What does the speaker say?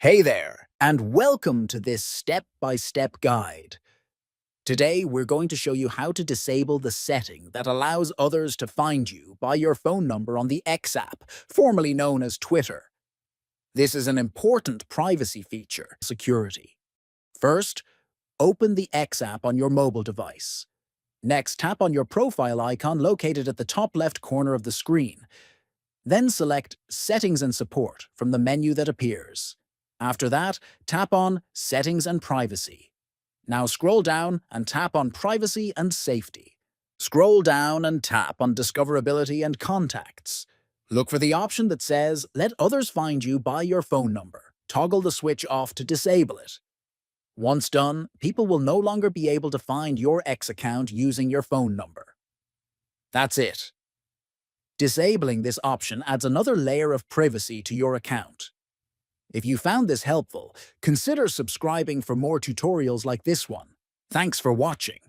Hey there, and welcome to this step-by-step guide. Today, we're going to show you how to disable the setting that allows others to find you by your phone number on the X app, formerly known as Twitter. This is an important privacy feature, security. First, open the X app on your mobile device. Next, tap on your profile icon located at the top left corner of the screen. Then select Settings and Support from the menu that appears. After that, tap on Settings and Privacy. Now scroll down and tap on Privacy and Safety. Scroll down and tap on Discoverability and Contacts. Look for the option that says Let others find you by your phone number. Toggle the switch off to disable it. Once done, people will no longer be able to find your X account using your phone number. That's it. Disabling this option adds another layer of privacy to your account. If you found this helpful, consider subscribing for more tutorials like this one. Thanks for watching.